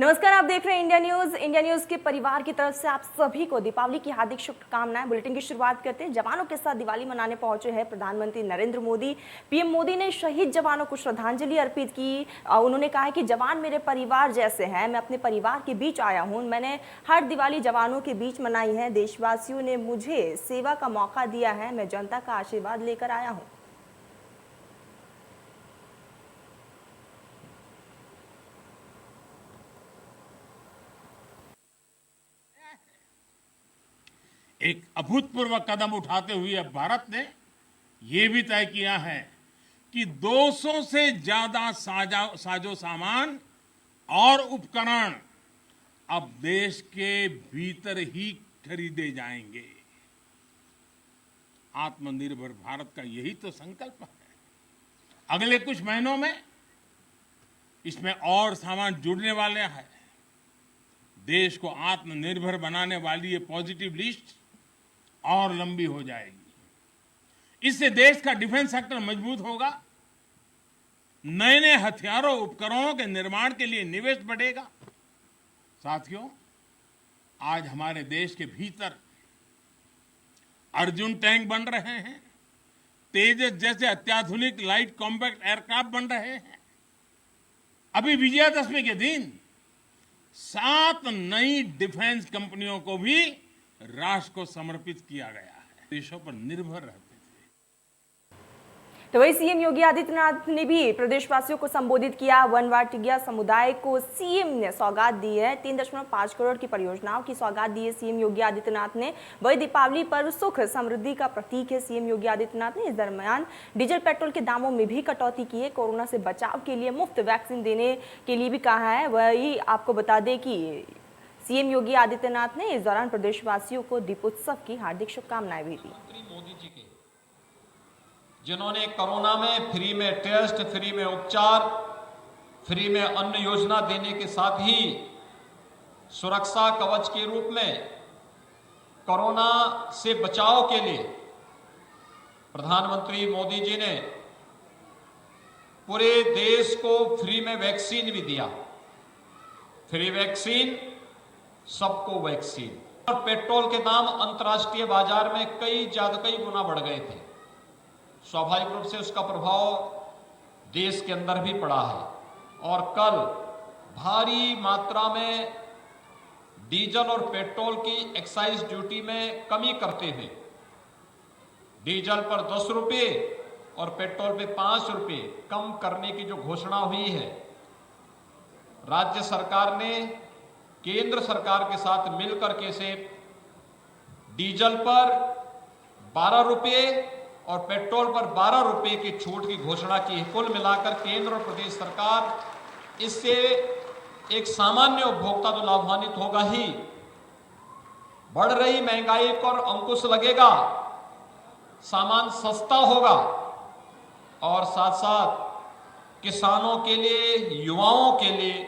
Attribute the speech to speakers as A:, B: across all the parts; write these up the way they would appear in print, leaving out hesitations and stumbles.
A: नमस्कार, आप देख रहे हैं इंडिया न्यूज। इंडिया न्यूज के परिवार की तरफ से आप सभी को दीपावली की हार्दिक शुभकामनाएं। बुलेटिन की शुरुआत करते हैं। जवानों के साथ दिवाली मनाने पहुंचे हैं प्रधानमंत्री नरेंद्र मोदी। पीएम मोदी ने शहीद जवानों को श्रद्धांजलि अर्पित की। उन्होंने कहा है कि जवान मेरे परिवार जैसे हैं, मैं अपने परिवार के बीच आया हूं। मैंने हर दिवाली जवानों के बीच मनाई है। देशवासियों ने मुझे सेवा का मौका दिया है, मैं जनता का आशीर्वाद लेकर आया हूँ।
B: एक अभूतपूर्व कदम उठाते हुए अब भारत ने यह भी तय किया है कि 200 से ज्यादा साजो सामान और उपकरण अब देश के भीतर ही खरीदे जाएंगे। आत्मनिर्भर भारत का यही तो संकल्प है। अगले कुछ महीनों में इसमें और सामान जुड़ने वाले हैं। देश को आत्मनिर्भर बनाने वाली ये पॉजिटिव लिस्ट और लंबी हो जाएगी। इससे देश का डिफेंस सेक्टर मजबूत होगा, नए नए हथियारों उपकरणों के निर्माण के लिए निवेश बढ़ेगा। साथियों, आज हमारे देश के भीतर अर्जुन टैंक बन रहे हैं, तेजस जैसे अत्याधुनिक लाइट कॉम्पैक्ट एयरक्राफ्ट बन रहे हैं। अभी विजयादशमी के दिन 7 नई डिफेंस कंपनियों को भी राष्ट्र को समर्पित किया गया है। देशों पर निर्भर रहते थे।
A: तो वही सीएम योगी आदित्यनाथ ने भी प्रदेशवासियों को संबोधित किया। वनवाटिया समुदाय को सीएम ने सौगात दी है। 3.5 करोड़ की परियोजनाओं की सौगात दी है सीएम योगी आदित्यनाथ ने। वही दीपावली पर्व सुख समृद्धि का प्रतीक है। सीएम योगी आदित्यनाथ ने इस दरमियान डीजल पेट्रोल के दामों में भी कटौती की है। कोरोना से बचाव के लिए मुफ्त वैक्सीन देने के लिए भी कहा है। वही आपको बता दें कि सीएम योगी आदित्यनाथ ने इस दौरान प्रदेशवासियों को दीपोत्सव की हार्दिक शुभकामनाएं भी दी।
C: मोदी जी के जिन्होंने कोरोना में फ्री में टेस्ट, फ्री में उपचार, फ्री में अन्न योजना देने के साथ ही सुरक्षा कवच के रूप में कोरोना से बचाव के लिए प्रधानमंत्री मोदी जी ने पूरे देश को फ्री में वैक्सीन भी दिया। फ्री वैक्सीन सबको वैक्सीन। और पेट्रोल के दाम अंतर्राष्ट्रीय बाजार में कई गुना बढ़ गए थे। स्वाभाविक रूप से उसका प्रभाव देश के अंदर भी पड़ा है। और कल भारी मात्रा में डीजल और पेट्रोल की एक्साइज ड्यूटी में कमी करते हुए डीजल पर 10 रुपये और पेट्रोल पे 5 रुपये कम करने की जो घोषणा हुई है, राज्य सरकार ने केंद्र सरकार के साथ मिलकर के से डीजल पर 12 रुपये और पेट्रोल पर 12 रुपये की छूट की घोषणा की है। कुल मिलाकर केंद्र और प्रदेश सरकार इससे एक सामान्य उपभोक्ता तो लाभान्वित होगा ही, बढ़ रही महंगाई पर अंकुश लगेगा, सामान सस्ता होगा और साथ साथ किसानों के लिए, युवाओं के लिए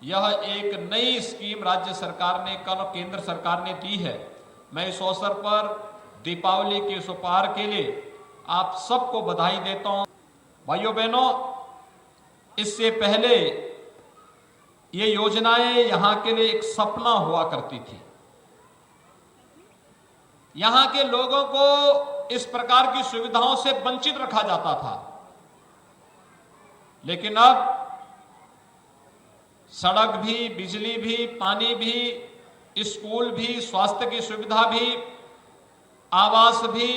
C: यह एक नई स्कीम राज्य सरकार ने कल केंद्र सरकार ने दी है। मैं इस अवसर पर दीपावली के इस उपहार के लिए आप सबको बधाई देता हूं। भाइयों बहनों, इससे पहले ये योजनाएं यहां के लिए एक सपना हुआ करती थी। यहां के लोगों को इस प्रकार की सुविधाओं से वंचित रखा जाता था, लेकिन अब सड़क भी, बिजली भी, पानी भी, स्कूल भी, स्वास्थ्य की सुविधा भी, आवास भी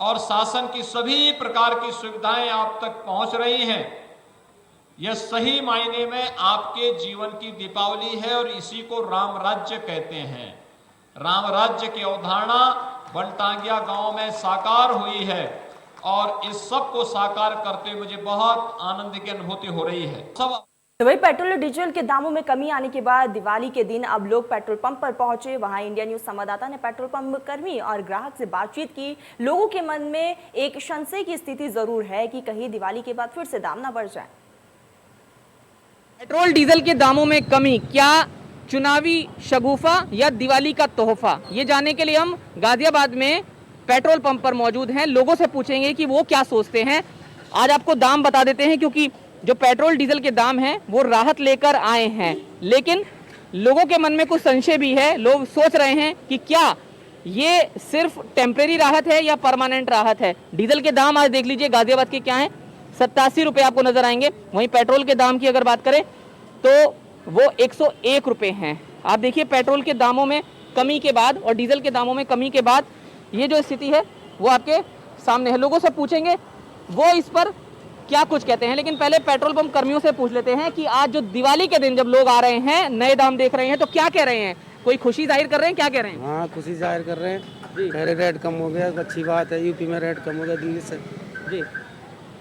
C: और शासन की सभी प्रकार की सुविधाएं आप तक पहुंच रही हैं। यह सही मायने में आपके जीवन की दीपावली है और इसी को राम राज्य कहते हैं। राम राज्य की अवधारणा बनटांगिया गांव में साकार हुई है और इस सब को साकार करते मुझे बहुत आनंद की अनुभूति हो रही है। सब
A: तो वही पेट्रोल और डीजल के दामों में कमी आने के बाद दिवाली के दिन अब लोग पेट्रोल पंप पर पहुंचे। वहां इंडिया न्यूज संवाददाता ने पेट्रोल पंप कर्मी और ग्राहक से बातचीत की। लोगों के मन में एक संशय की स्थिति जरूर है कि कहीं दिवाली के बाद फिर से दाम ना बढ़ जाए।
D: पेट्रोल डीजल के दामों में कमी क्या चुनावी शगुफा या दिवाली का तोहफा, ये जानने के लिए हम गाजियाबाद में पेट्रोल पंप पर मौजूद हैं। लोगों से पूछेंगे कि वो क्या सोचते हैं। आज आपको दाम बता देते हैं, क्योंकि जो पेट्रोल डीजल के दाम हैं वो राहत लेकर आए हैं, लेकिन लोगों के मन में कुछ संशय भी है। लोग सोच रहे हैं कि क्या ये सिर्फ टेम्परेरी राहत है या परमानेंट राहत है। डीजल के दाम आज देख लीजिए गाजियाबाद के क्या हैं, 87 रुपये आपको नजर आएंगे। वहीं पेट्रोल के दाम की अगर बात करें तो वो 101 रुपये हैं। आप देखिए पेट्रोल के दामों में कमी के बाद और डीजल के दामों में कमी के बाद ये जो स्थिति है वो आपके सामने है। लोगों से पूछेंगे वो इस पर क्या कुछ कहते हैं, लेकिन पहले पेट्रोल पंप कर्मियों से पूछ लेते हैं कि आज जो दिवाली के दिन जब लोग आ रहे हैं, नए दाम देख रहे हैं, तो क्या कह रहे हैं। कोई खुशी जाहिर कर रहे हैं, क्या कह रहे हैं?
E: हाँ, खुशी जाहिर कर रहे हैं। कह रहे रेट कम हो गया, अच्छी बात है। यूपी में रेट कम हो गया दिल्ली से।
D: जी,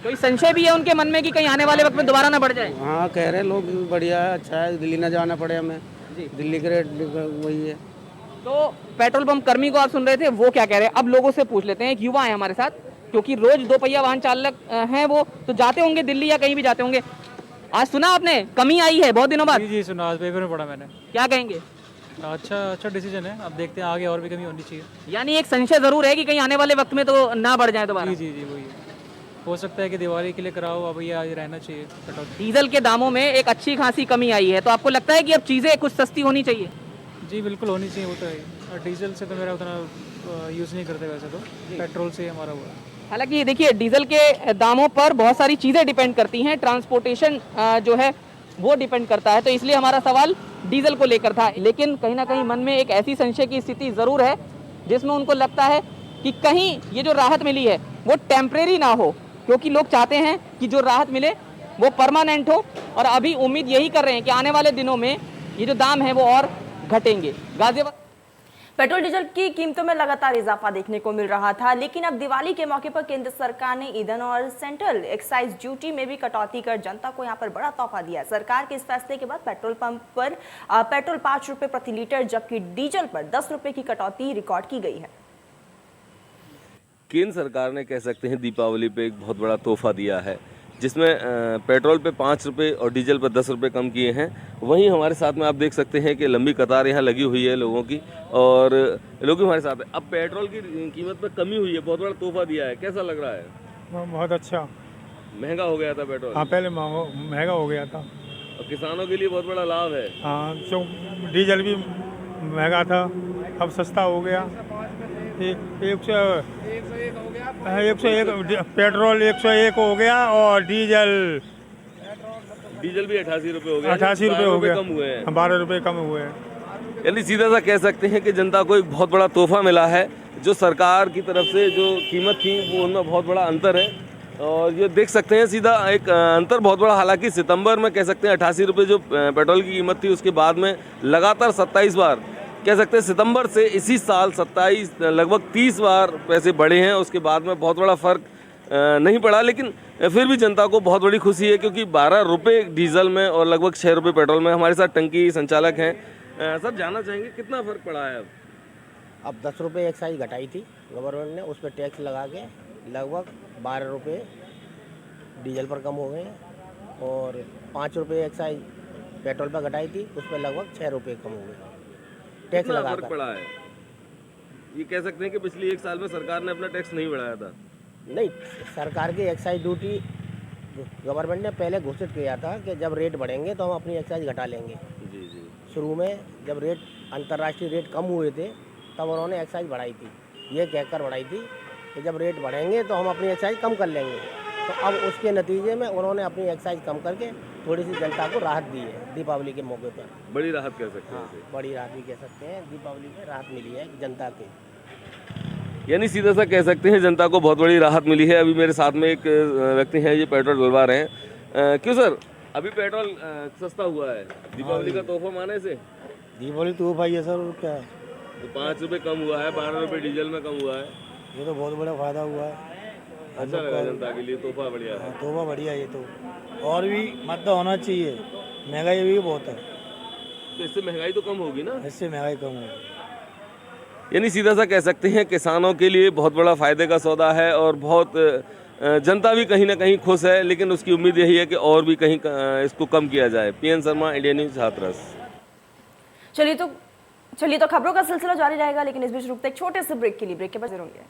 D: कोई संशय भी है उनके मन में कि कहीं आने वाले वक्त में दोबारा ना बढ़ जाए?
E: हाँ, कह रहे हैं लोग बढ़िया है, अच्छा है, दिल्ली ना जाना पड़े हमें।
D: जी,
E: दिल्ली के रेट वही है।
D: तो पेट्रोल पंप कर्मी को आप सुन रहे थे, वो क्या कह रहे हैं। अब लोगों से पूछ लेते हैं। एक युवा है हमारे साथ, क्योंकि रोज 2 पहिया वाहन चालक हैं, वो तो जाते होंगे दिल्ली या कहीं भी जाते होंगे। आज सुना आपने कमी आई है बहुत दिनों बाद?
F: जी जी सुना, आज पेपर में पढ़ा मैंने।
D: क्या कहेंगे?
F: अच्छा डिसीजन है। अब देखते हैं आगे और भी कमी होनी चाहिए।
D: यानी एक संशय जरूर है कि कहीं आने वाले वक्त में तो ना बढ़ जाए दोबारा।
F: जी जी जी वही है। हो सकता है कि दिवाली के लिए कराओ, अब ये आज रहना चाहिए कटौती।
D: डीजल के दामों में एक अच्छी खासी कमी आई है, तो आपको लगता है कि अब चीजें कुछ सस्ती होनी चाहिए?
F: जी बिल्कुल होनी चाहिए, वो तो है। और डीजल से तो मेरा उतना यूज़ नहीं करते वैसे, तो पेट्रोल से हमारा हुआ है।
D: हालांकि देखिए डीजल के दामों पर बहुत सारी चीज़ें डिपेंड करती हैं, ट्रांसपोर्टेशन जो है वो डिपेंड करता है, तो इसलिए हमारा सवाल डीजल को लेकर था। लेकिन कहीं ना कहीं मन में एक ऐसी संशय की स्थिति ज़रूर है जिसमें उनको लगता है कि कहीं ये जो राहत मिली है वो टेम्परेरी ना हो, क्योंकि लोग चाहते हैं कि जो राहत मिले वो परमानेंट हो, और अभी उम्मीद यही कर रहे हैं कि आने वाले दिनों में ये जो दाम है वो और घटेंगे। गाजियाबाद
A: पेट्रोल डीजल की कीमतों में लगातार इजाफा देखने को मिल रहा था, लेकिन अब दिवाली के मौके पर केंद्र सरकार ने ईंधन और सेंट्रल एक्साइज ड्यूटी में भी कटौती कर जनता को यहां पर बड़ा तोहफा दिया। सरकार के इस फैसले के बाद पेट्रोल पंप पर पेट्रोल 5 रुपए प्रति लीटर, जबकि डीजल पर 10 रुपए की कटौती रिकॉर्ड की गई है।
G: केंद्र सरकार ने कह सकते हैं दीपावली पे एक बहुत बड़ा तोहफा दिया है, जिसमें पेट्रोल पे 5 रुपये और डीजल पर 10 रुपये कम किए हैं। वहीं हमारे साथ में आप देख सकते हैं कि लंबी कतार यहाँ लगी हुई है लोगों की, और लोग भी हमारे साथ हैं। अब पेट्रोल की कीमत में कमी हुई है, बहुत बड़ा तोहफा दिया है, कैसा लग रहा है?
H: बहुत अच्छा।
G: महंगा हो गया था पेट्रोल।
H: हाँ, पहले महंगा हो गया था।
G: और किसानों के लिए बहुत बड़ा लाभ है।
H: हाँ, जो डीजल भी महंगा था अब सस्ता हो गया। 101 पेट्रोल 101 हो गया, और डीजल
G: भी 88 रुपये हो गया।
H: 88 रुपये हो गया,
G: कम हुए हैं।
H: 12 रुपये कम हुए हैं।
G: यानी सीधा सा कह सकते हैं कि जनता को एक बहुत बड़ा तोहफा मिला है। जो सरकार की तरफ से जो कीमत थी वो उनमें बहुत बड़ा अंतर है, और ये देख सकते हैं सीधा एक अंतर बहुत बड़ा। हालांकि सितंबर में कह सकते हैं 88 रुपये जो पेट्रोल की कीमत थी, उसके बाद में लगातार 27 बार कह सकते हैं सितंबर से इसी साल 27 लगभग 30 बार पैसे बढ़े हैं। उसके बाद में बहुत बड़ा फ़र्क नहीं पड़ा, लेकिन फिर भी जनता को बहुत बड़ी खुशी है, क्योंकि 12 रुपये डीजल में और लगभग 6 रुपये पेट्रोल में। हमारे साथ टंकी संचालक हैं। सर, जानना चाहेंगे कितना फ़र्क पड़ा है?
I: अब 10 रुपये एक्साइज घटाई थी गवर्नमेंट ने, उस पर टैक्स लगा के लगभग 12 रुपये डीजल पर कम हो गए हैं, और 5 रुपये एक्साइज पेट्रोल पर घटाई थी, उस पर लगभग 6 रुपये कम हो गए टैक्स लगा
G: फर्क पड़ा है। ये कह सकते हैं कि पिछले 1 साल में सरकार ने अपना टैक्स नहीं बढ़ाया था।
I: नहीं, सरकार की एक्साइज ड्यूटी गवर्नमेंट ने पहले घोषित किया था कि जब रेट बढ़ेंगे तो हम अपनी एक्साइज घटा लेंगे।
G: जी जी।
I: शुरू में जब रेट अंतर्राष्ट्रीय रेट कम हुए थे तब उन्होंने एक्साइज बढ़ाई थी, ये कहकर बढ़ाई थी कि जब रेट बढ़ेंगे तो हम अपनी एक्साइज कम कर लेंगे। तो अब उसके नतीजे में उन्होंने अपनी एक्साइज कम करके थोड़ी सी जनता को राहत दी है दीपावली के मौके पर।
G: बड़ी राहत कह सकते हैं।
I: हाँ, बड़ी राहत भी कह सकते हैं। दीपावली में राहत मिली है जनता के।
G: यानी सीधा सा कह सकते हैं जनता को बहुत बड़ी राहत मिली है। अभी मेरे साथ में एक व्यक्ति हैं, ये पेट्रोल डलवा रहे हैं। क्यों सर, अभी पेट्रोल सस्ता हुआ है दीपावली का तोहफा माने से?
E: दीपावली तोहफा ही है सर, और क्या है।
G: तो 5 रुपये कम हुआ है, 12 रुपये डीजल में कम हुआ है।
E: ये तो बहुत बड़ा फायदा हुआ है।
G: अच्छा लगा जनता के लिए, तोहफा बढ़िया है।
E: तोहफा बढ़िया ये तो, और भी मतलब होना चाहिए। महंगाई भी बहुत है,
G: तो इससे महंगाई तो कम होगी ना?
E: इससे महंगाई कम होगी।
G: यानी सीधा सा कह सकते हैं किसानों के लिए बहुत बड़ा फायदे का सौदा है, और बहुत जनता भी कहीं ना कहीं खुश है, लेकिन उसकी उम्मीद यही है कि और भी कहीं इसको कम किया जाए। PN Sharma, India news, Hathras.
A: चलिए तो खबरों का सिलसिला जारी रहेगा, लेकिन इस बीच रुकते एक छोटे से ब्रेक के लिए। ब्रेक के बाद जरूर होंगे।